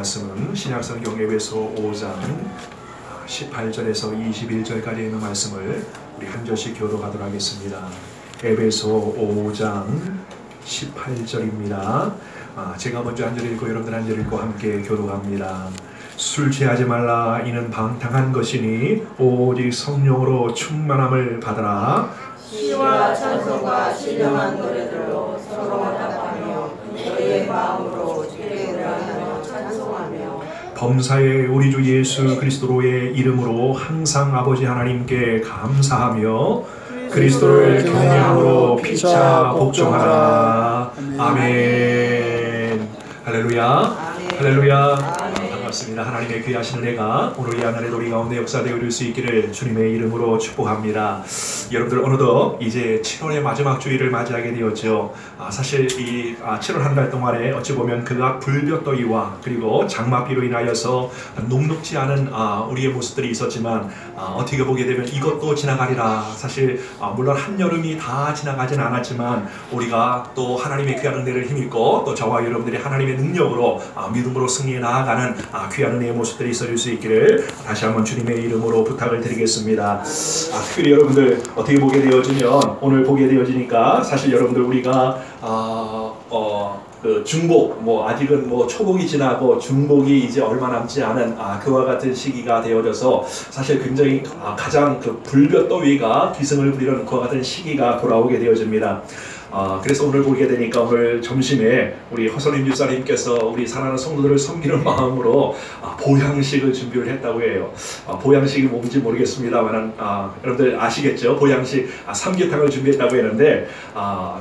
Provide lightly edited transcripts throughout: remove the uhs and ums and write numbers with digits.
말씀은 신약성경 에베소 5장 18절에서 21절까지 있는 말씀을 우리 한 절씩 교독하도록 하겠습니다. 에베소 5장 18절입니다. 제가 먼저 한 절 읽고 여러분들 한 절 읽고 함께 교독합니다. 술 취하지 말라. 이는 방탕한 것이니 오직 성령으로 충만함을 받으라. 시와 찬송과 신령한 노래들로 서로 화답하며 너희의 마음으로 주께 노래하며 찬송하며 범사에 우리 주 예수 그리스도의 이름으로 항상 아버지 하나님께 감사하며 그리스도를 경외함으로 피차 복종하라. 아멘. 할렐루야. 할렐루야. 반갑습니다. 하나님의 귀하신 은혜가 오늘 이 하늘의 우리 가운데 역사되어 이룰 수 있기를 주님의 이름으로 축복합니다. 여러분들 어느덧 이제 7월의 마지막 주일을 맞이하게 되었죠. 사실 이 7월 한 달 동안에 어찌 보면 극악 불볕더위와 그리고 장마비로 인하여서 녹록지 않은 우리의 모습들이 있었지만 어떻게 보게 되면 이것도 지나가리라. 사실 물론 한여름이 다 지나가진 않았지만 우리가 또 하나님의 귀한 은혜를 힘입고 또 저와 여러분들이 하나님의 능력으로 믿음으로 승리해 나아가는 귀한 은혜의 모습들이 있어질 수 있기를 다시 한번 주님의 이름으로 부탁을 드리겠습니다. 특별히 여러분들 어떻게 보게 되어지면 오늘 보게 되어지니까 사실 여러분들 우리가 그 중복 아직은 초복이 지나고 중복이 이제 얼마 남지 않은 그와 같은 시기가 되어져서 사실 굉장히 가장 그 불볕더위가 기승을 부리는 그와 같은 시기가 돌아오게 되어집니다. 그래서 오늘 보게 되니까 오늘 점심에 우리 허선임 집사님께서 우리 사랑하는 성도들을 섬기는 마음으로 보양식을 준비를 했다고 해요. 보양식이 뭔지 모르겠습니다만 여러분들 아시겠죠? 보양식 삼계탕을 준비했다고 했는데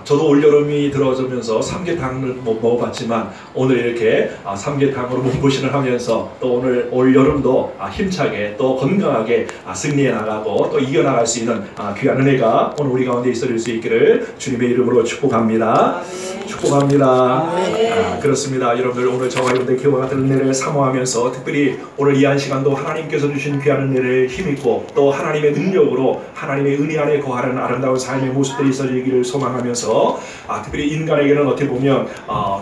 저도 올여름이 들어서면서 삼계탕을 먹어봤지만 오늘 이렇게 삼계탕으로 몸보신을 하면서 또 오늘 올여름도 힘차게 또 건강하게 승리해 나가고 또 이겨나갈 수 있는 귀한 은혜가 오늘 우리 가운데 있어질 수 있기를 주님의 이름으로 축복합니다. 축복합니다. 그렇습니다. 여러분들 오늘 저와 여러분들 기와 같은 은혜를 사모하면서 특별히 오늘 이 한 시간도 하나님께서 주신 귀한 은혜를 힘입고 또 하나님의 능력으로 하나님의 은혜 안에 거하는 아름다운 삶의 모습들이 있어지기를 소망하면서 특별히 인간에게는 어떻게 보면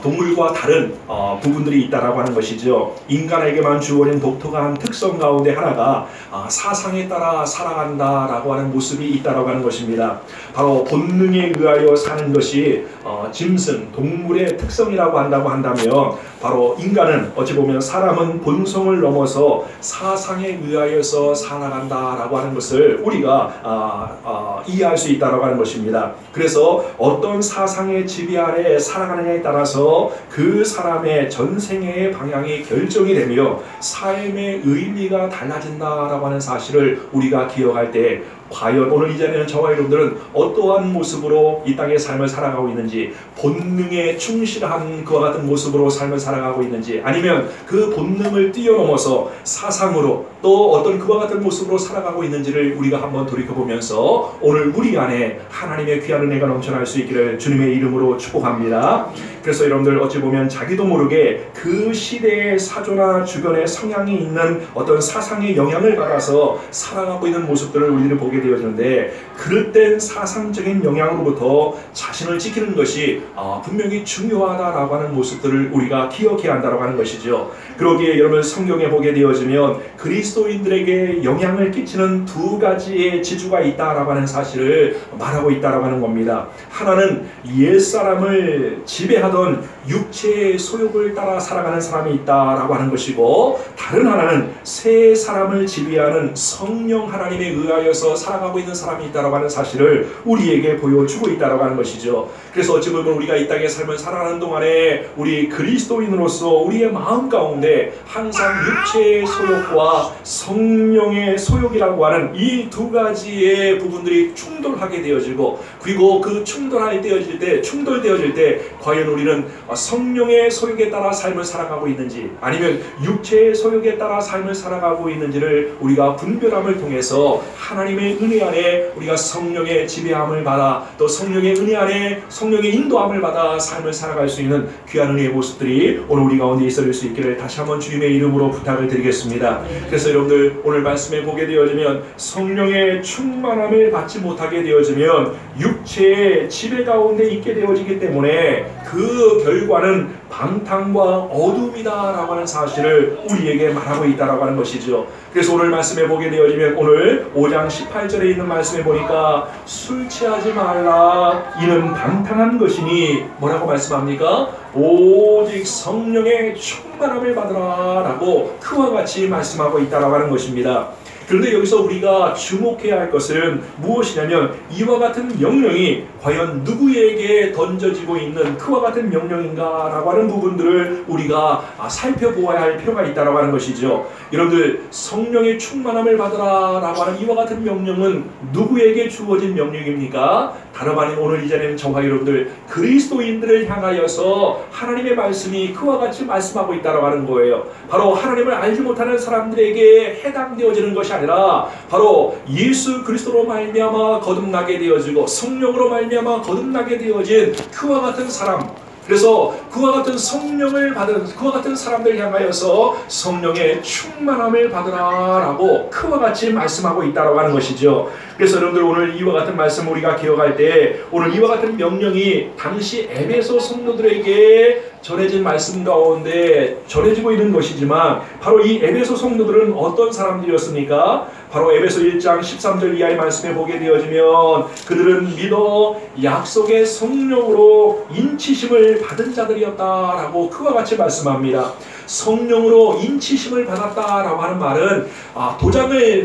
동물과 다른 부분들이 있다라고 하는 것이죠. 인간에게만 주어진 독특한 특성 가운데 하나가 사상에 따라 살아간다라고 하는 모습이 있다라고 하는 것입니다. 바로 본능에 의하여 사는 것이 짐승, 동물의 특성이라고 한다고 한다면 바로 인간은 어찌 보면 사람은 본성을 넘어서 사상에 의하여서 살아간다라고 하는 것을 우리가 이해할 수 있다라고 하는 것입니다. 그래서 어떤 사상의 지배 아래 살아가느냐에 따라서 그 사람의 전생의 방향이 결정이 되며 삶의 의미가 달라진다라고 하는 사실을 우리가 기억할 때 과연 오늘 이 자리에는 저와 여러분들은 어떠한 모습으로 이 땅의 삶을 살아가고 있는지, 본능에 충실한 그와 같은 모습으로 삶을 살아가고 있는지, 아니면 그 본능을 뛰어넘어서 사상으로 또 어떤 그와 같은 모습으로 살아가고 있는지를 우리가 한번 돌이켜보면서 오늘 우리 안에 하나님의 귀한 은혜가 넘쳐날 수 있기를 주님의 이름으로 축복합니다. 그래서 여러분들 어찌 보면 자기도 모르게 그 시대의 사조나 주변의 성향이 있는 어떤 사상의 영향을 받아서 살아가고 있는 모습들을 우리들이 보게 되어지는데, 그릇된 사상적인 영향으로부터 자신을 지키는 것이 분명히 중요하다라고 하는 모습들을 우리가 기억해야 한다라고 하는 것이죠. 그러기에 여러분 성경에 보게 되어지면 그리스도인들에게 영향을 끼치는 두 가지의 지주가 있다라고 하는 사실을 말하고 있다라고 하는 겁니다. 하나는 옛사람을 지배하던 육체의 소욕을 따라 살아가는 사람이 있다라고 하는 것이고, 다른 하나는 새 사람을 지배하는 성령 하나님에 의하여서 살아가고 있는 사람이 있다라고 하는 사실을 우리에게 보여주고 있다라고 하는 것이죠. 그래서 어찌 보면 우리가 이 땅의 삶을 살아가는 동안에 우리 그리스도인으로서 우리의 마음 가운데 항상 육체의 소욕과 성령의 소욕이라고 하는 이 두 가지의 부분들이 충돌하게 되어지고, 그리고 그 충돌되어질 때 과연 우리는 성령의 소욕에 따라 삶을 살아가고 있는지 아니면 육체의 소욕에 따라 삶을 살아가고 있는지를 우리가 분별함을 통해서 하나님의 은혜 안에 우리가 성령의 지배함을 받아 또 성령의 은혜 안에 성령의 인도함을 받아 삶을 살아갈 수 있는 귀한 은혜의 모습들이 오늘 우리 가운데 있어질 수 있기를 다시 한번 주님의 이름으로 부탁을 드리겠습니다. 그래서 여러분들 오늘 말씀에 보게 되어지면 성령의 충만함을 받지 못하게 되어지면 육체의 지배 가운데 있게 되어지기 때문에 그 결과는 방탕과 어둠이다라고 하는 사실을 우리에게 말하고 있다라고 하는 것이죠. 그래서 오늘 말씀에 보게 되어지면 오늘 5장 18절에 있는 말씀에 보니까 술 취하지 말라 이는 방탕한 것이니 뭐라고 말씀합니까? 오직 성령의 충만함을 받으라 라고 그와 같이 말씀하고 있다라고 하는 것입니다. 그런데 여기서 우리가 주목해야 할 것은 무엇이냐면 이와 같은 명령이 과연 누구에게 던져지고 있는 그와 같은 명령인가 라고 하는 부분들을 우리가 살펴보아야 할 필요가 있다고 하는 것이죠. 여러분들 성령의 충만함을 받으라 라고 하는 이와 같은 명령은 누구에게 주어진 명령입니까? 다름 아닌 오늘 이 자리에는 저와 여러분들 그리스도인들을 향하여서 하나님의 말씀이 그와 같이 말씀하고 있다고 하는 거예요. 바로 하나님을 알지 못하는 사람들에게 해당되어지는 것이 아니라 바로 예수 그리스도로 말미암아 거듭나게 되어지고 성령으로 말미암아 거듭나게 되어진 그와 같은 사람, 그래서 그와 같은 성령을 받은 그와 같은 사람들 향하여서 성령의 충만함을 받으라 라고 그와 같이 말씀하고 있다고 하는 것이죠. 그래서 여러분들 오늘 이와 같은 말씀 우리가 기억할 때 오늘 이와 같은 명령이 당시 에베소 성도들에게 전해진 말씀 가운데 전해지고 있는 것이지만 바로 이 에베소 성도들은 어떤 사람들이었습니까? 바로 에베소 1장 13절 이하의 말씀에 보게 되어지면 그들은 믿어 약속의 성령으로 인치심을 받은 자들이었다라고 그와 같이 말씀합니다. 성령으로 인치심을 받았다라고 하는 말은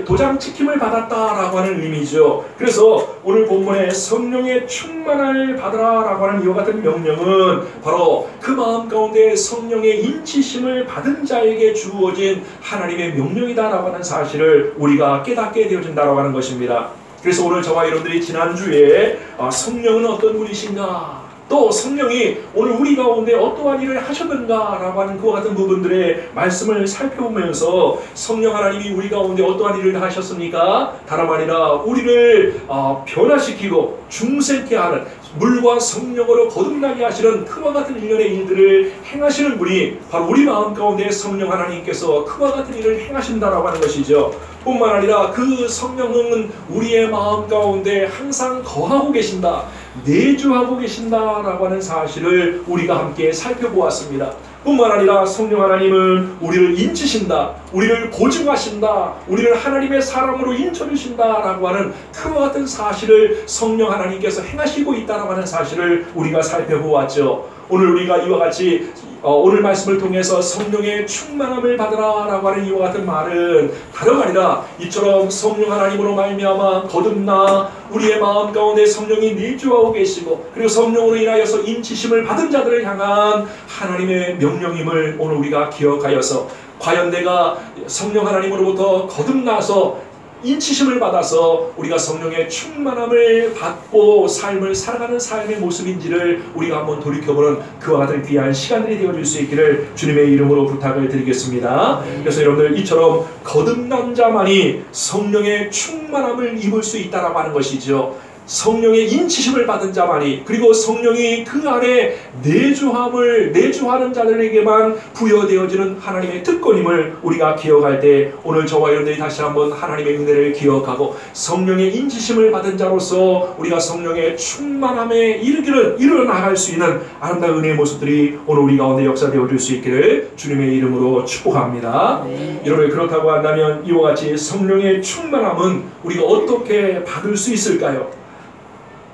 도장 찍힘을 받았다라고 하는 의미죠. 그래서 오늘 본문에 성령의 충만을 받으라라고 하는 이와 같은 명령은 바로 그 마음 가운데 성령의 인치심을 받은 자에게 주어진 하나님의 명령이다라고 하는 사실을 우리가 깨닫게 되어진다라고 하는 것입니다. 그래서 오늘 저와 여러분들이 지난주에 성령은 어떤 분이신가, 또 성령이 오늘 우리 가운데 어떠한 일을 하셨는가 라고 하는 그와 같은 부분들의 말씀을 살펴보면서 성령 하나님이 우리 가운데 어떠한 일을 하셨습니까? 다름 아니라 우리를 변화시키고 중생케 하는 물과 성령으로 거듭나게 하시는 그와 같은 일련의 일들을 행하시는 분이 바로 우리 마음 가운데 성령 하나님께서 그와 같은 일을 행하신다라고 하는 것이죠. 뿐만 아니라 그 성령은 우리의 마음 가운데 항상 거하고 계신다, 내주하고 계신다라고 하는 사실을 우리가 함께 살펴보았습니다. 뿐만 아니라 성령 하나님은 우리를 인치신다, 우리를 고증하신다, 우리를 하나님의 사랑으로 인쳐주신다라고 하는 그와 같은 사실을 성령 하나님께서 행하시고 있다라고 하는 사실을 우리가 살펴보았죠. 오늘 우리가 이와 같이 오늘 말씀을 통해서 성령의 충만함을 받으라 라고 하는 이와 같은 말은 다름 아니라 이처럼 성령 하나님으로 말미암아 거듭나 우리의 마음 가운데 성령이 내주하고 계시고 그리고 성령으로 인하여서 인치심을 받은 자들을 향한 하나님의 명령임을 오늘 우리가 기억하여서 과연 내가 성령 하나님으로부터 거듭나서 인치심을 받아서 우리가 성령의 충만함을 받고 삶을 살아가는 삶의 모습인지를 우리가 한번 돌이켜보는 그와 같은 귀한 시간들이 되어줄 수 있기를 주님의 이름으로 부탁을 드리겠습니다. 그래서 여러분들 이처럼 거듭난 자만이 성령의 충만함을 입을 수 있다라고 하는 것이죠. 성령의 인치심을 받은 자만이, 그리고 성령이 그 안에 내주하는 자들에게만 부여되어지는 하나님의 특권임을 우리가 기억할 때 오늘 저와 여러분들이 다시 한번 하나님의 은혜를 기억하고 성령의 인치심을 받은 자로서 우리가 성령의 충만함에 이르러나갈 수 있는 아름다운 은혜의 모습들이 오늘 우리 가운데 역사되어질 수 있기를 주님의 이름으로 축복합니다. 여러분, 그렇다고 한다면 이와 같이 성령의 충만함은 우리가 어떻게 받을 수 있을까요?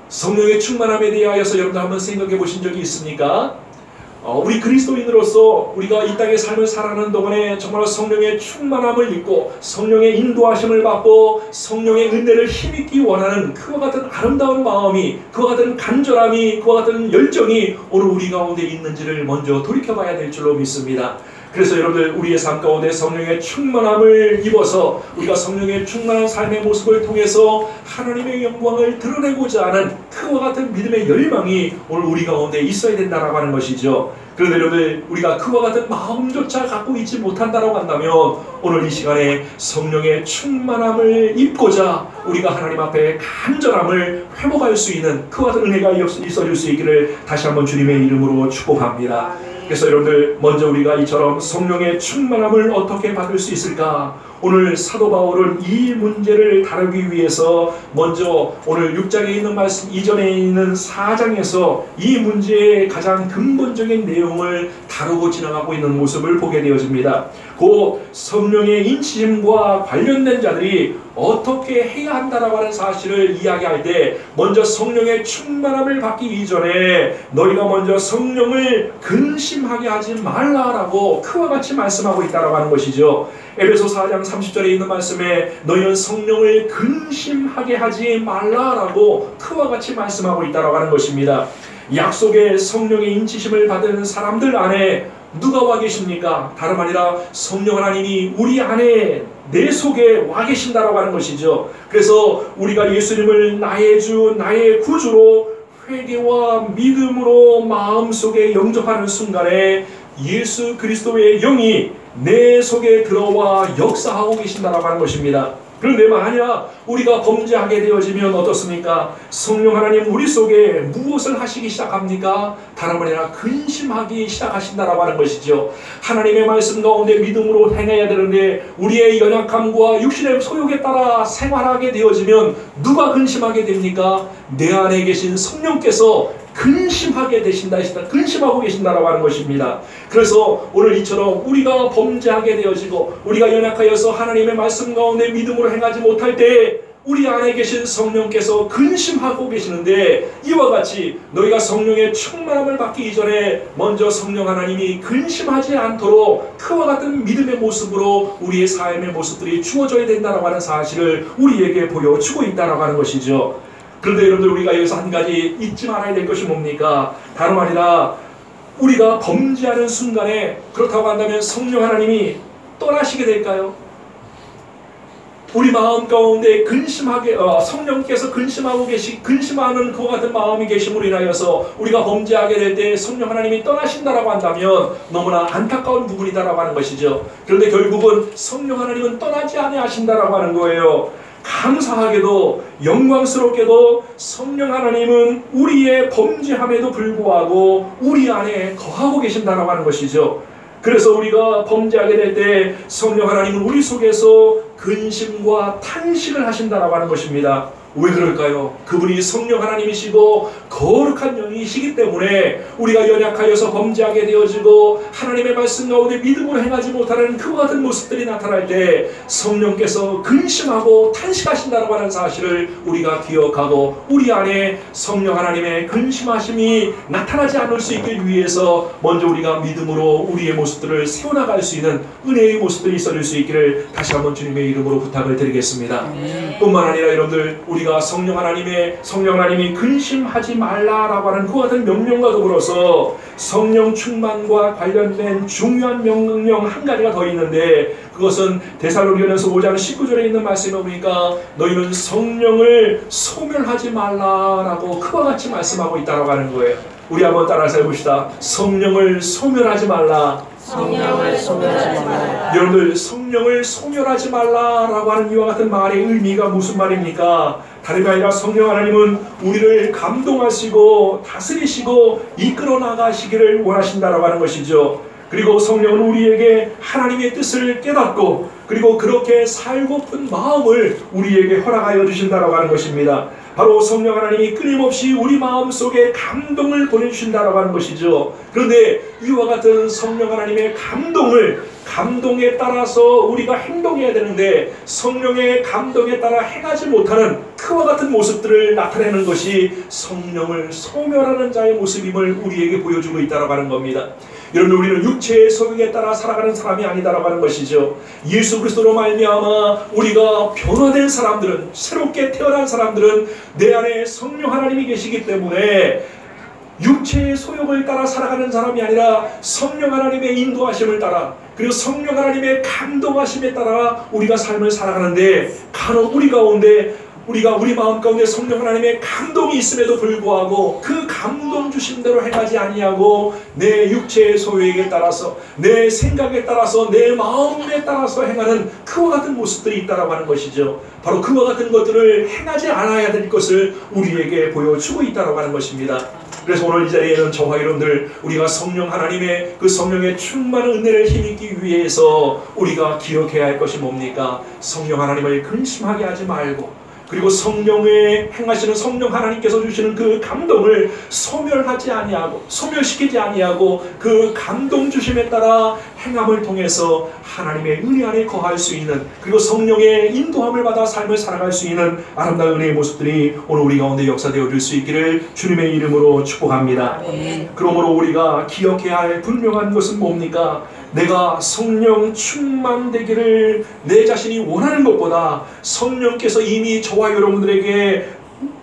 성령의 충만함에 대하여서 여러분들 한번 생각해 보신 적이 있습니까? 우리 그리스도인으로서 우리가 이 땅의 삶을 살아가는 동안에 정말 성령의 충만함을 입고 성령의 인도하심을 받고 성령의 은혜를 힘입기 원하는 그와 같은 아름다운 마음이, 그와 같은 간절함이, 그와 같은 열정이 오늘 우리 가운데 있는지를 먼저 돌이켜봐야 될 줄로 믿습니다. 그래서 여러분들 우리의 삶 가운데 성령의 충만함을 입어서 우리가 성령의 충만한 삶의 모습을 통해서 하나님의 영광을 드러내고자 하는 그와 같은 믿음의 열망이 오늘 우리 가운데 있어야 된다라고 하는 것이죠. 그런데 여러분들 우리가 그와 같은 마음조차 갖고 있지 못한다라고 한다면 오늘 이 시간에 성령의 충만함을 입고자 우리가 하나님 앞에 간절함을 회복할 수 있는 그와 같은 은혜가 있어줄 수 있기를 다시 한번 주님의 이름으로 축복합니다. 그래서 여러분들 먼저 우리가 이처럼 성령의 충만함을 어떻게 받을 수 있을까? 오늘 사도 바울은 이 문제를 다루기 위해서 먼저 오늘 6장에 있는 말씀 이전에 있는 4장에서 이 문제의 가장 근본적인 내용을 다루고 지나가고 있는 모습을 보게 되어집니다. 곧 성령의 인치심과 관련된 자들이 어떻게 해야 한다라고 하는 사실을 이야기할 때 먼저 성령의 충만함을 받기 이전에 너희가 먼저 성령을 근심하게 하지 말라라고 그와 같이 말씀하고 있다라고 하는 것이죠. 에베소 4장 30절에 있는 말씀에 너희는 성령을 근심하게 하지 말라라고 그와 같이 말씀하고 있다라고 하는 것입니다. 약속의 성령의 인치심을 받은 사람들 안에 누가 와 계십니까? 다름 아니라 성령 하나님이 우리 안에 내 속에 와 계신다라고 하는 것이죠. 그래서 우리가 예수님을 나의 주 나의 구주로 회개와 믿음으로 마음속에 영접하는 순간에 예수 그리스도의 영이 내 속에 들어와 역사하고 계신다라고 하는 것입니다. 그런데 만약 우리가 범죄하게 되어지면 어떻습니까? 성령 하나님 우리 속에 무엇을 하시기 시작합니까? 다름 아니라 근심하기 시작하신다라고 하는 것이죠. 하나님의 말씀 가운데 믿음으로 행해야 되는데 우리의 연약함과 육신의 소욕에 따라 생활하게 되어지면 누가 근심하게 됩니까? 내 안에 계신 성령께서 근심하게 되신다, 근심하고 계신다라고 하는 것입니다. 그래서 오늘 이처럼 우리가 범죄하게 되어지고 우리가 연약하여서 하나님의 말씀 가운데 믿음으로 행하지 못할 때 우리 안에 계신 성령께서 근심하고 계시는데 이와 같이 너희가 성령의 충만함을 받기 이전에 먼저 성령 하나님이 근심하지 않도록 그와 같은 믿음의 모습으로 우리의 삶의 모습들이 주어져야 된다라고 하는 사실을 우리에게 보여주고 있다라고 하는 것이죠. 그런데 여러분들 우리가 여기서 한 가지 잊지 말아야 될 것이 뭡니까? 다름 아니라 우리가 범죄하는 순간에 그렇다고 한다면 성령 하나님이 떠나시게 될까요? 우리 마음 가운데 성령께서 근심하는 그와 같은 마음이 계심으로 인하여서 우리가 범죄하게 될 때 성령 하나님이 떠나신다라고 한다면 너무나 안타까운 부분이다라고 하는 것이죠. 그런데 결국은 성령 하나님은 떠나지 아니하신다라고 하는 거예요. 감사하게도 영광스럽게도 성령 하나님은 우리의 범죄함에도 불구하고 우리 안에 거하고 계신다라고 하는 것이죠. 그래서 우리가 범죄하게 될 때 성령 하나님은 우리 속에서 근심과 탄식을 하신다라고 하는 것입니다. 왜 그럴까요? 그분이 성령 하나님이시고 거룩한 영이시기 때문에 우리가 연약하여서 범죄하게 되어지고 하나님의 말씀 가운데 믿음으로 행하지 못하는 그와 같은 모습들이 나타날 때 성령께서 근심하고 탄식하신다고 하는 사실을 우리가 기억하고 우리 안에 성령 하나님의 근심하심이 나타나지 않을 수 있기 위해서 먼저 우리가 믿음으로 우리의 모습들을 세워나갈 수 있는 은혜의 모습들이 있어질 수 있기를 다시 한번 주님의 이름으로 부탁을 드리겠습니다. 뿐만 아니라 여러분들 우리가 성령 하나님이 근심하지 말라라고 하는 그와 같은 명령과 더불어서 성령 충만과 관련된 중요한 명령 한 가지가 더 있는데 그것은 데살로니가전서 5장 19절에 있는 말씀에 보니까 너희는 성령을 소멸하지 말라라고 그와 같이 말씀하고 있다라고 하는 거예요. 우리 한번 따라서 해봅시다. 성령을 소멸하지 말라. 성령을 소멸하지 말라. 여러분들 성령을 소멸하지 말라라고 하는 이와 같은 말의 의미가 무슨 말입니까? 다름이 아니라 성령 하나님은 우리를 감동하시고 다스리시고 이끌어 나가시기를 원하신다라고 하는 것이죠. 그리고 성령은 우리에게 하나님의 뜻을 깨닫고 그리고 그렇게 살고픈 마음을 우리에게 허락하여 주신다라고 하는 것입니다. 바로 성령 하나님이 끊임없이 우리 마음속에 감동을 보내주신다라고 하는 것이죠. 그런데 이와 같은 성령 하나님의 감동에 따라서 우리가 행동해야 되는데 성령의 감동에 따라 행하지 못하는 그와 같은 모습들을 나타내는 것이 성령을 소멸하는 자의 모습임을 우리에게 보여주고 있다라고 하는 겁니다. 여러분 우리는 육체의 소욕에 따라 살아가는 사람이 아니다라고 하는 것이죠. 예수 그리스도로 말미암아 우리가 변화된 사람들은 새롭게 태어난 사람들은 내 안에 성령 하나님이 계시기 때문에 육체의 소욕을 따라 살아가는 사람이 아니라 성령 하나님의 인도하심을 따라 그리고 성령 하나님의 감동하심에 따라 우리가 삶을 살아가는데 간혹 우리 가운데 우리가 우리 마음 가운데 성령 하나님의 감동이 있음에도 불구하고 그 감동 주심대로 행하지 아니하고 내 육체의 소욕에 따라서 내 생각에 따라서 내 마음에 따라서 행하는 그와 같은 모습들이 있다라고 하는 것이죠. 바로 그와 같은 것들을 행하지 않아야 될 것을 우리에게 보여주고 있다라고 하는 것입니다. 그래서 오늘 이 자리에는 저와 여러분들 우리가 성령 하나님의 그 성령의 충만한 은혜를 힘입기 위해서 우리가 기억해야 할 것이 뭡니까? 성령 하나님을 근심하게 하지 말고, 그리고 성령의 행하시는 성령 하나님께서 주시는 그 감동을 소멸하지 아니하고 소멸시키지 아니하고 그 감동 주심에 따라 행함을 통해서 하나님의 은혜 안에 거할 수 있는, 그리고 성령의 인도함을 받아 삶을 살아갈 수 있는 아름다운 은혜의 모습들이 오늘 우리 가운데 역사되어 줄 수 있기를 주님의 이름으로 축복합니다. 그러므로 우리가 기억해야 할 분명한 것은 뭡니까? 내가 성령 충만되기를 내 자신이 원하는 것보다 성령께서 이미 저와 여러분들에게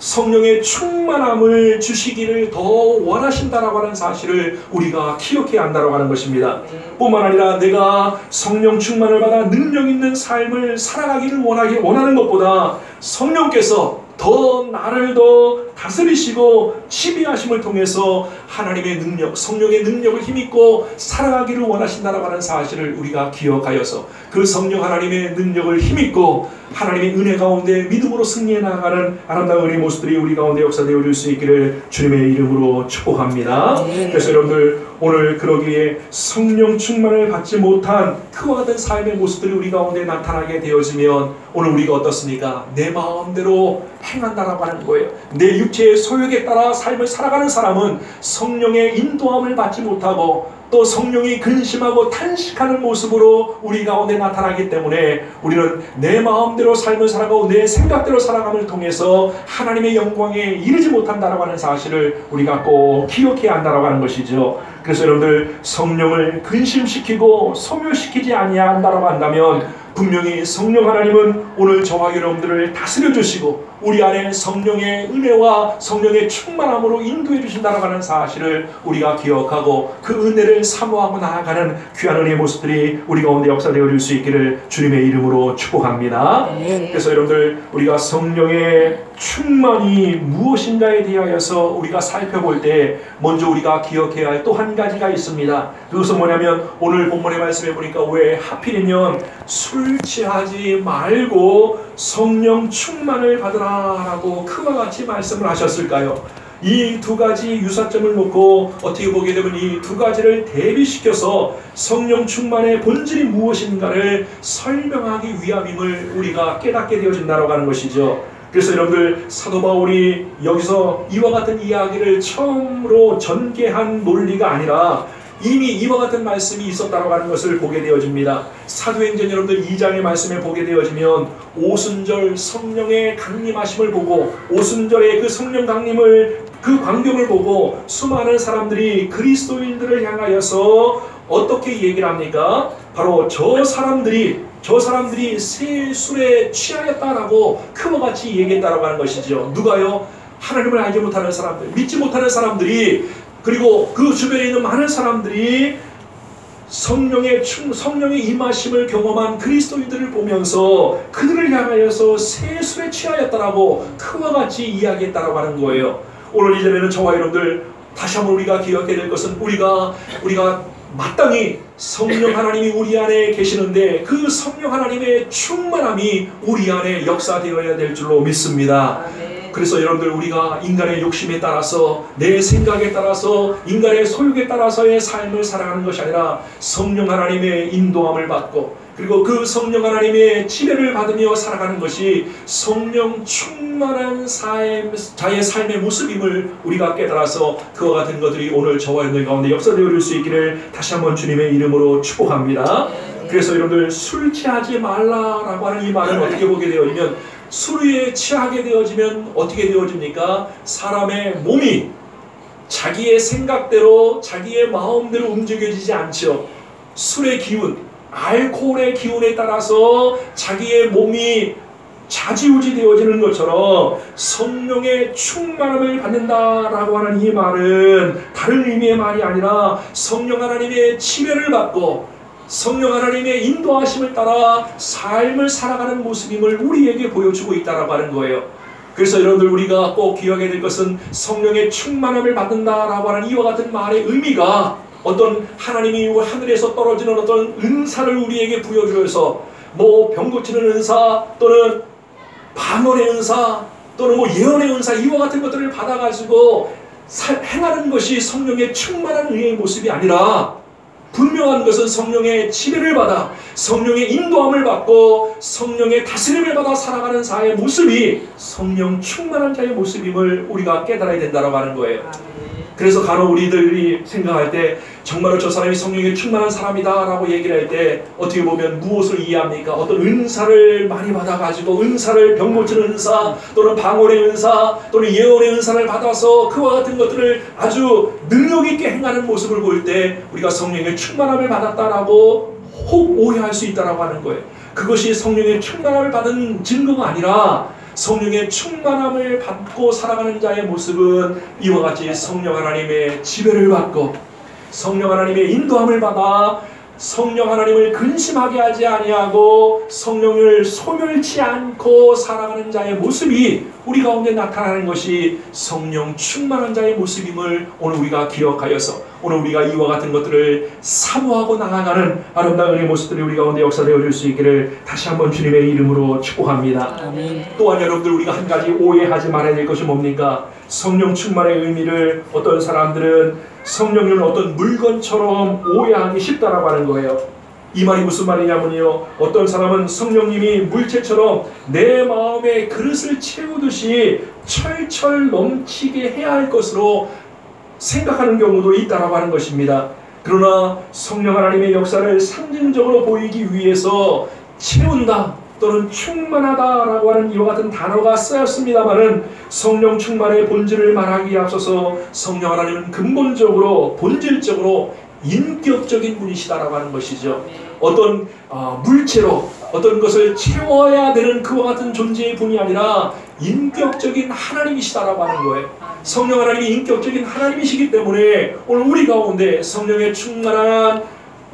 성령의 충만함을 주시기를 더 원하신다라고 하는 사실을 우리가 기억해야 한다고 하는 것입니다. 뿐만 아니라 내가 성령 충만을 받아 능력 있는 삶을 살아가기를 원하는 것보다 성령께서 더 나를 더 다스리시고 지배하심을 통해서 하나님의 능력, 성령의 능력을 힘입고 살아가기를 원하신다라고 하는 사실을 우리가 기억하여서 그 성령 하나님의 능력을 힘입고 하나님의 은혜 가운데 믿음으로 승리해 나가는 아름다운 은혜의 모습들이 우리 가운데 역사되어 줄 수 있기를 주님의 이름으로 축복합니다. 그래서 여러분들 오늘 그러기에 성령 충만을 받지 못한 그와 같은 삶의 모습들이 우리 가운데 나타나게 되어지면 오늘 우리가 어떻습니까? 내 마음대로 행한다라고 하는 거예요. 내 육체의 소욕에 따라 삶을 살아가는 사람은 성령의 인도함을 받지 못하고 또 성령이 근심하고 탄식하는 모습으로 우리 가운데 나타나기 때문에 우리는 내 마음대로 삶을 살아가고 내 생각대로 살아감을 통해서 하나님의 영광에 이르지 못한다라고 하는 사실을 우리가 꼭 기억해야 한다라고 하는 것이죠. 그래서 여러분들 성령을 근심시키고 소멸시키지 아니한다라고 한다면 분명히 성령 하나님은 오늘 저와 여러분들을 다스려 주시고 우리 안에 성령의 은혜와 성령의 충만함으로 인도해 주신다라고 하는 사실을 우리가 기억하고 그 은혜를 사모하고 나아가는 귀한 은혜의 모습들이 우리 가운데 역사되어 줄 수 있기를 주님의 이름으로 축복합니다. 그래서 여러분들 우리가 성령의 충만이 무엇인가에 대하여서 우리가 살펴볼 때 먼저 우리가 기억해야 할 또 한 가지가 있습니다. 그것은 뭐냐면 오늘 본문의 말씀에 보니까 왜 하필이면 술 취하지 말고 성령 충만을 받으라 라고 그와 같이 말씀을 하셨을까요? 이 두 가지 유사점을 놓고 어떻게 보게 되면 이 두 가지를 대비시켜서 성령 충만의 본질이 무엇인가를 설명하기 위함임을 우리가 깨닫게 되어진다고 하는 것이죠. 그래서 여러분들 사도 바울이 여기서 이와 같은 이야기를 처음으로 전개한 논리가 아니라 이미 이와 같은 말씀이 있었다고 하는 것을 보게 되어집니다. 사도행전 여러분들 2장의 말씀에 보게 되어지면 오순절 성령의 강림하심을 보고 오순절의 그 성령 강림을 그 광경을 보고 수많은 사람들이 그리스도인들을 향하여서 어떻게 얘기를 합니까? 바로 저 사람들이 새 술에 취하였다라고 그와 같이 얘기했다라고 하는 것이죠. 누가요? 하나님을 알지 못하는 사람들, 믿지 못하는 사람들이, 그리고 그 주변에 있는 많은 사람들이 성령의 임하심을 경험한 그리스도인들을 보면서 그들을 향하여서 새 술에 취하였다라고 그와 같이 이야기했다라고 하는 거예요. 오늘 이 자리에는 저와 여러분들 다시 한번 우리가 기억해야 될 것은 우리가 마땅히 성령 하나님이 우리 안에 계시는데 그 성령 하나님의 충만함이 우리 안에 역사되어야 될 줄로 믿습니다. 그래서 여러분들 우리가 인간의 욕심에 따라서 내 생각에 따라서 인간의 소욕에 따라서의 삶을 살아가는 것이 아니라 성령 하나님의 인도함을 받고 그리고 그 성령 하나님의 지배를 받으며 살아가는 것이 성령 충만한 자의 삶의 모습임을 우리가 깨달아서 그와 같은 것들이 오늘 저와 여러분들 가운데 역사되어 줄 수 있기를 다시 한번 주님의 이름으로 축복합니다. 그래서 여러분들 술 취하지 말라라고 하는 이 말은 어떻게 보게 되어지면 술에 취하게 되어지면 어떻게 되어집니까? 사람의 몸이 자기의 생각대로 자기의 마음대로 움직여지지 않죠. 술의 기운, 알코올의 기운에 따라서 자기의 몸이 좌지우지 되어지는 것처럼 성령의 충만함을 받는다라고 하는 이 말은 다른 의미의 말이 아니라 성령 하나님의 지배를 받고 성령 하나님의 인도하심을 따라 삶을 살아가는 모습임을 우리에게 보여주고 있다라고 하는 거예요. 그래서 여러분들 우리가 꼭 기억해야 될 것은 성령의 충만함을 받는다라고 하는 이와 같은 말의 의미가 어떤 하나님이 하늘에서 떨어지는 어떤 은사를 우리에게 부여주어서 뭐 병 고치는 은사 또는 방언의 은사 또는 뭐 예언의 은사 이와 같은 것들을 받아가지고 행하는 것이 성령의 충만한 의의 모습이 아니라 분명한 것은 성령의 지배를 받아 성령의 인도함을 받고 성령의 다스림을 받아 살아가는 자의 모습이 성령 충만한 자의 모습임을 우리가 깨달아야 된다고 하는 거예요. 그래서 간혹 우리들이 생각할 때 정말로 저 사람이 성령에 충만한 사람이다 라고 얘기를 할 때 어떻게 보면 무엇을 이해합니까? 어떤 은사를 많이 받아가지고 은사를 병 고치는 은사 또는 방언의 은사 또는 예언의 은사를 받아서 그와 같은 것들을 아주 능력 있게 행하는 모습을 볼 때 우리가 성령의 충만함을 받았다라고 혹 오해할 수 있다라고 하는 거예요. 그것이 성령의 충만함을 받은 증거가 아니라 성령의 충만함을 받고 살아가는 자의 모습은 이와 같이 성령 하나님의 지배를 받고 성령 하나님의 인도함을 받아 성령 하나님을 근심하게 하지 아니하고 성령을 소멸치 않고 살아가는 자의 모습이 우리 가운데 나타나는 것이 성령 충만한 자의 모습임을 오늘 우리가 기억하여서 오늘 우리가 이와 같은 것들을 사모하고 나아가는 아름다운 은혜의 모습들이 우리 가운데 역사되어 줄 수 있기를 다시 한번 주님의 이름으로 축복합니다. 아멘. 또한 여러분들 우리가 한 가지 오해하지 말아야 될 것이 뭡니까? 성령 충만의 의미를 어떤 사람들은 성령님을 어떤 물건처럼 오해하기 쉽다라고 하는 거예요. 이 말이 무슨 말이냐면요, 어떤 사람은 성령님이 물체처럼 내 마음의 그릇을 채우듯이 철철 넘치게 해야 할 것으로 생각하는 경우도 있다라고 하는 것입니다. 그러나 성령 하나님의 역사를 상징적으로 보이기 위해서 채운다 또는 충만하다라고 하는 이와 같은 단어가 쓰였습니다마는 성령 충만의 본질을 말하기에 앞서서 성령 하나님은 근본적으로 본질적으로 인격적인 분이시다라고 하는 것이죠. 어떤 물체로 어떤 것을 채워야 되는 그와 같은 존재의 분이 아니라 인격적인 하나님이시다라고 하는 거예요. 성령 하나님이 인격적인 하나님이시기 때문에 오늘 우리 가운데 성령의 충만한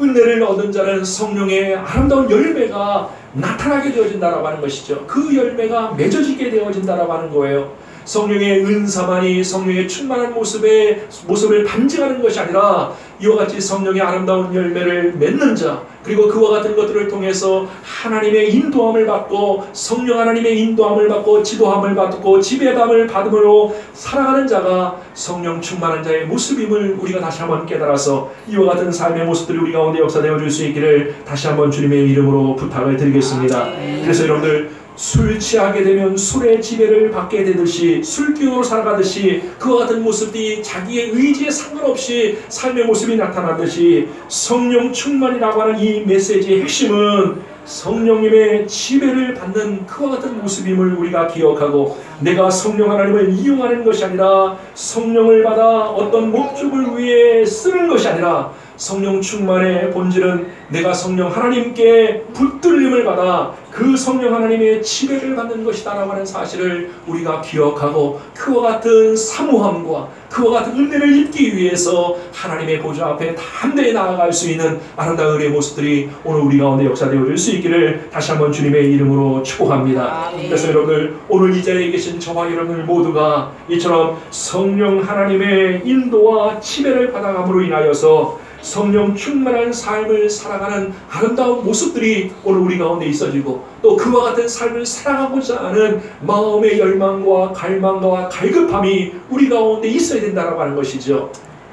은혜를 얻은 자는 성령의 아름다운 열매가 나타나게 되어진다라고 하는 것이죠. 그 열매가 맺어지게 되어진다라고 하는 거예요. 성령의 은사만이 성령의 충만한 모습을 반증하는 것이 아니라 이와 같이 성령의 아름다운 열매를 맺는 자 그리고 그와 같은 것들을 통해서 하나님의 인도함을 받고 성령 하나님의 인도함을 받고 지도함을 받고 지배함을 받음으로 살아가는 자가 성령 충만한 자의 모습임을 우리가 다시 한번 깨달아서 이와 같은 삶의 모습들이 우리 가운데 역사되어 줄 수 있기를 다시 한번 주님의 이름으로 부탁을 드리겠습니다. 그래서 여러분들 술 취하게 되면 술의 지배를 받게 되듯이 술기운으로 살아가듯이 그와 같은 모습이 자기의 의지에 상관없이 삶의 모습이 나타나듯이 성령 충만이라고 하는 이 메시지의 핵심은 성령님의 지배를 받는 그와 같은 모습임을 우리가 기억하고 내가 성령 하나님을 이용하는 것이 아니라 성령을 받아 어떤 목적을 위해 쓰는 것이 아니라 성령 충만의 본질은 내가 성령 하나님께 붙들림을 받아 그 성령 하나님의 지배를 받는 것이다 라고 하는 사실을 우리가 기억하고 그와 같은 사모함과 그와 같은 은혜를 입기 위해서 하나님의 보좌 앞에 담대히 나아갈 수 있는 아름다운 은혜의 모습들이 오늘 우리 가운데 역사되어 줄 수 있기를 다시 한번 주님의 이름으로 축복합니다. 그래서 여러분들 오늘 이 자리에 계신 저와 여러분들 모두가 이처럼 성령 하나님의 인도와 지배를 받아감으로 인하여서 성령 충만한 삶을 살아가는 아름다운 모습들이 오늘 우리 가운데 있어지고 또 그와 같은 삶을 살아가고자 하는 마음의 열망과 갈망과 갈급함이 우리 가운데 있어야 된다고 하는 것이죠.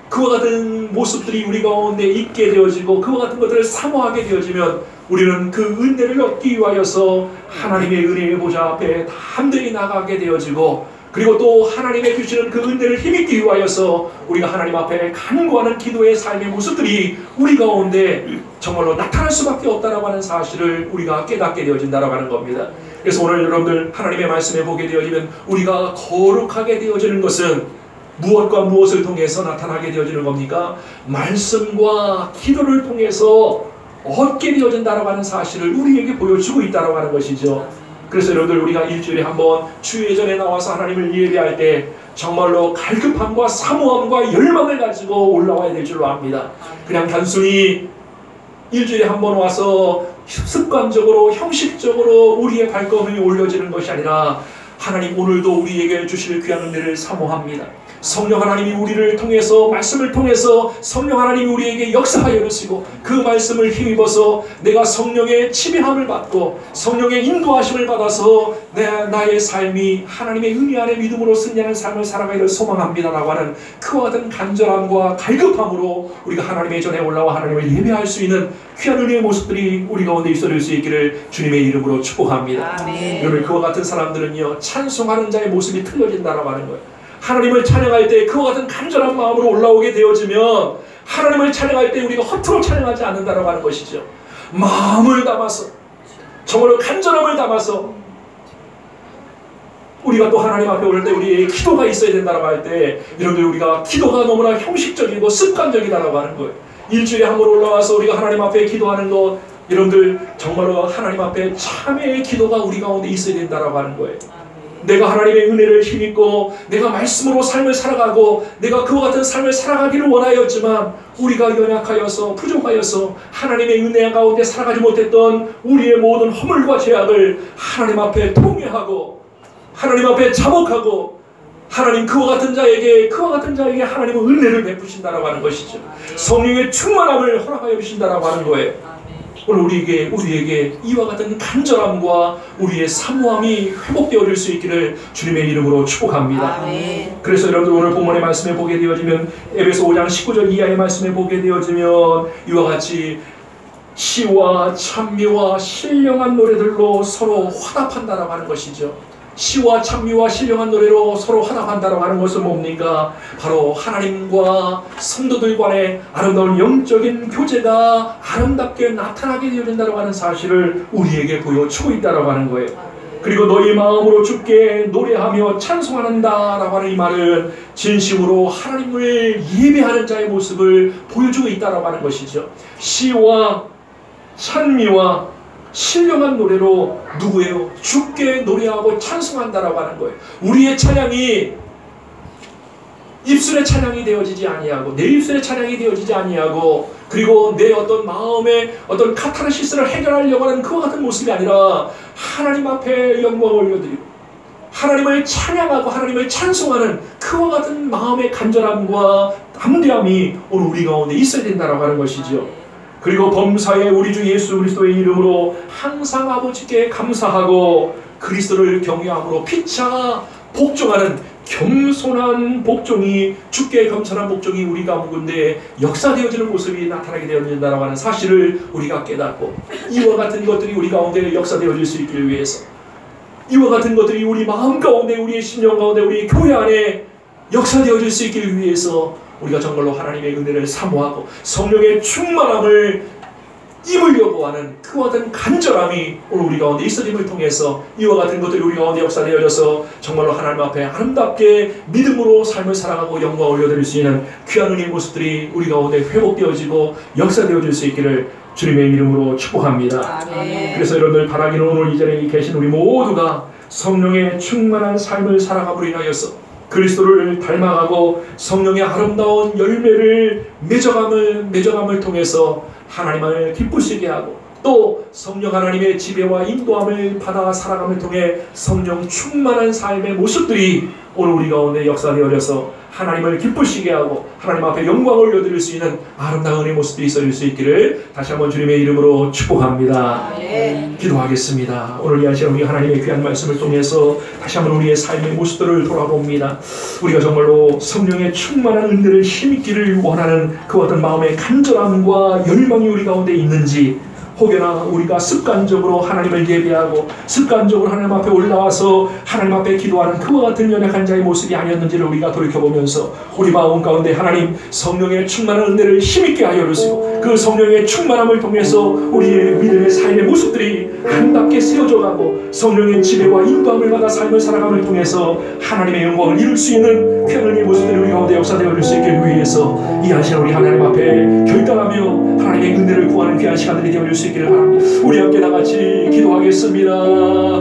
그와 같은 모습들이 우리 가운데 있게 되어지고 그와 같은 것들을 사모하게 되어지면 우리는 그 은혜를 얻기 위하여서 하나님의 은혜의 보좌 앞에 담대히 나가게 되어지고 그리고 또 하나님의 주시는 그 은혜를 힘입기 위하여서 우리가 하나님 앞에 간구하는 기도의 삶의 모습들이 우리 가운데 정말로 나타날 수밖에 없다라고 하는 사실을 우리가 깨닫게 되어진다라고 하는 겁니다. 그래서 오늘 여러분들 하나님의 말씀에 보게 되어지면 우리가 거룩하게 되어지는 것은 무엇과 무엇을 통해서 나타나게 되어지는 겁니까? 말씀과 기도를 통해서 얻게 되어진다라고 하는 사실을 우리에게 보여주고 있다라고 하는 것이죠. 그래서 여러분들 우리가 일주일에 한번 주의 전에 나와서 하나님을 예배할 때 정말로 갈급함과 사모함과 열망을 가지고 올라와야 될 줄로 압니다. 그냥 단순히 일주일에 한 번 와서 습관적으로 형식적으로 우리의 발걸음이 올려지는 것이 아니라 하나님 오늘도 우리에게 주실 귀한 은혜를 사모합니다. 성령 하나님이 우리를 통해서 말씀을 통해서 성령 하나님이 우리에게 역사하여 주시고 그 말씀을 힘입어서 내가 성령의 지배함을 받고 성령의 인도하심을 받아서 나의 삶이 하나님의 은혜 안에 믿음으로 승리하는 삶을 살아가기를 소망합니다라고 하는 그와 같은 간절함과 갈급함으로 우리가 하나님의 전에 올라와 하나님을 예배할 수 있는 귀한 은혜의 모습들이 우리 가운데 있어질 수 있기를 주님의 이름으로 축복합니다. 여러분 그와 같은 사람들은요 찬송하는 자의 모습이 틀려진다라고 하는 거예요. 하나님을 찬양할 때 그와 같은 간절한 마음으로 올라오게 되어지면 하나님을 찬양할 때 우리가 허투루 찬양하지 않는다라고 하는 것이죠. 마음을 담아서 정말로 간절함을 담아서 우리가 또 하나님 앞에 올 때 우리의 기도가 있어야 된다라고 할 때 여러분들 우리가 기도가 너무나 형식적이고 습관적이다라고 하는 거예요. 일주일에 한 번 올라와서 우리가 하나님 앞에 기도하는 것 여러분들 정말로 하나님 앞에 참회의 기도가 우리 가운데 있어야 된다라고 하는 거예요. 내가 하나님의 은혜를 힘입고 내가 말씀으로 삶을 살아가고 내가 그와 같은 삶을 살아가기를 원하였지만 우리가 연약하여서 부족하여서 하나님의 은혜 가운데 살아가지 못했던 우리의 모든 허물과 죄악을 하나님 앞에 통회하고 하나님 앞에 자복하고 하나님 그와 같은 자에게 하나님은 은혜를 베푸신다라고 하는 것이죠. 성령의 충만함을 허락하여 주신다라고 하는 거예요. 오늘 우리에게 이와 같은 간절함과 우리의 사모함이 회복되어질 수 있기를 주님의 이름으로 축복합니다. 그래서 여러분들 오늘 본문의 말씀에 보게 되어지면 에베소 5장 19절 이하의 말씀에 보게 되어지면 이와 같이 시와 찬미와 신령한 노래들로 서로 화답한다라고 하는 것이죠. 시와 찬미와 신령한 노래로 서로 화답한다라고 하는 것은 뭡니까? 바로 하나님과 성도들 간의 아름다운 영적인 교제가 아름답게 나타나게 되어진다라고 하는 사실을 우리에게 보여주고 있다라고 하는 거예요. 그리고 너희 마음으로 주께 노래하며 찬송한다라고 하는 이 말은 진심으로 하나님을 예배하는 자의 모습을 보여주고 있다라고 하는 것이죠. 시와 찬미와 신령한 노래로 누구예요? 주께 노래하고 찬송한다라고 하는 거예요. 우리의 찬양이 입술의 찬양이 되어지지 아니하고 내 입술의 찬양이 되어지지 아니하고 그리고 내 어떤 마음의 어떤 카타르시스를 해결하려고 하는 그와 같은 모습이 아니라 하나님 앞에 영광을 올려드리고 하나님을 찬양하고 하나님을 찬송하는 그와 같은 마음의 간절함과 담대함이 오늘 우리 가운데 있어야 된다라고 하는 것이죠. 그리고 범사에 우리 주 예수 그리스도의 이름으로 항상 아버지께 감사하고 그리스도를 경외함으로 피차 복종하는 겸손한 복종이 주께 겸손한 복종이 우리 가운데 역사되어지는 모습이 나타나게 되어진다라고 하는 사실을 우리가 깨닫고 이와 같은 것들이 우리 가운데 역사되어질 수 있기를 위해서 이와 같은 것들이 우리 마음 가운데 우리의 심령 가운데 우리 교회 안에 역사되어질 수 있기를 위해서 우리가 정말로 하나님의 은혜를 사모하고 성령의 충만함을 입으려고 하는 그와 같은 간절함이 오늘 우리 가운데 있어짐을 통해서 이와 같은 것들이 우리 가운데 역사되어져서 정말로 하나님 앞에 아름답게 믿음으로 삶을 살아가고 영광을 올려드릴 수 있는 귀한 은혜의 모습들이 우리 가운데 회복되어지고 역사되어질 수 있기를 주님의 이름으로 축복합니다. 그래서 여러분들 바라기는 오늘 이 자리에 계신 우리 모두가 성령의 충만한 삶을 살아감으로 인하여서 그리스도를 닮아가고 성령의 아름다운 열매를 맺어감을 통해서 하나님을 기쁘시게 하고 또 성령 하나님의 지배와 인도함을 받아 살아감을 통해 성령 충만한 삶의 모습들이 오늘 우리 가운데 역사되어져서 하나님을 기쁘시게 하고 하나님 앞에 영광을 올려드릴 수 있는 아름다운 은혜의 모습들이 있어질 수 있기를 다시 한번 주님의 이름으로 축복합니다. 기도하겠습니다. 오늘 이 아시아 우리 하나님의 귀한 말씀을 통해서 다시 한번 우리의 삶의 모습들을 돌아봅니다. 우리가 정말로 성령의 충만한 은혜를 힘입기를 원하는 그 어떤 마음의 간절함과 열망이 우리 가운데 있는지 혹여나 우리가 습관적으로 하나님을 예배하고 습관적으로 하나님 앞에 올라와서 하나님 앞에 기도하는 그와 같은 연약한 자의 모습이 아니었는지를 우리가 돌이켜보면서 우리 마음 가운데 하나님 성령의 충만한 은혜를 힘있게 하여 주시고 그 성령의 충만함을 통해서 우리의 믿음의 삶의 모습들이 아름답게 세워져가고 성령의 지배와 인도함을 받아 삶을 살아감을 통해서 하나님의 영광을 이룰 수 있는 귀한 모습들이 우리 가운데 역사되어질 수 있기 위해서 이 아시아 우리 하나님 앞에 결단하며 하나님의 은혜를 구하는 귀한 시간들이 되어질 수 있기를 바랍니다. 우리 함께 다같이 기도하겠습니다.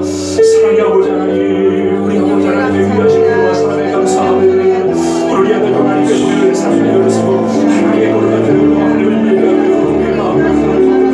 사랑의 아버지 하나님, 우리 아버지 하나님의 위하신 은혜와 사랑에 감사합니다. 오늘 이 아들 하나님께 보여드릴 삶을 열어서 하나님의 거룩한 은혜로 하나님을 예배하며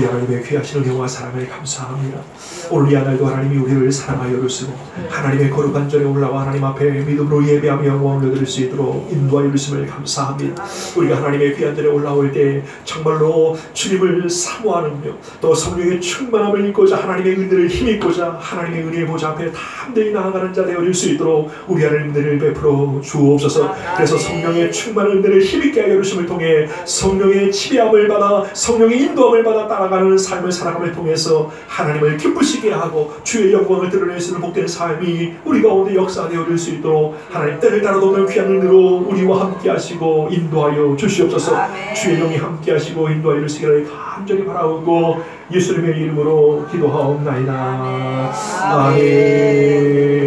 하나님의 귀하신 은혜와 사랑을 감사합니다. 오늘 이 하늘도 하나님이 우리를 사랑하여 주시고 하나님의 거룩한 전에 올라와 하나님 앞에 믿음으로 예배하며 영광을 드릴 수 있도록 인도하여 주심을 감사합니다. 우리가 하나님의 귀한 전에 올라올 때 정말로 주님을 사모하는며 또 성령의 충만함을 입고자 하나님의 은혜를 힘입고자 하나님의 은혜의 보좌 앞에 담대히 나아가는 자 되어질 수 있도록 우리 하나님들을 베풀어 주옵소서. 그래서 성령의 충만한 은혜를 힘있게 하여 주심을 통해 성령의 지배함을 받아 성령의 인도함을 받아 따라가는 삶을 살아감을 통해서 하나님을 기쁘시게 하고 주의 영광을 드러낼 수 있는 복된 삶이 우리 가운데 역사되어질 수 있도록 하나님 때를 따라 돕는 귀한 은혜로 우리와 함께 하시고 인도하여 주시옵소서. 주의 영이 함께 하시고 인도하여 주시기를 간절히 바라오고 예수님의 이름으로 기도하옵나이다. 아멘.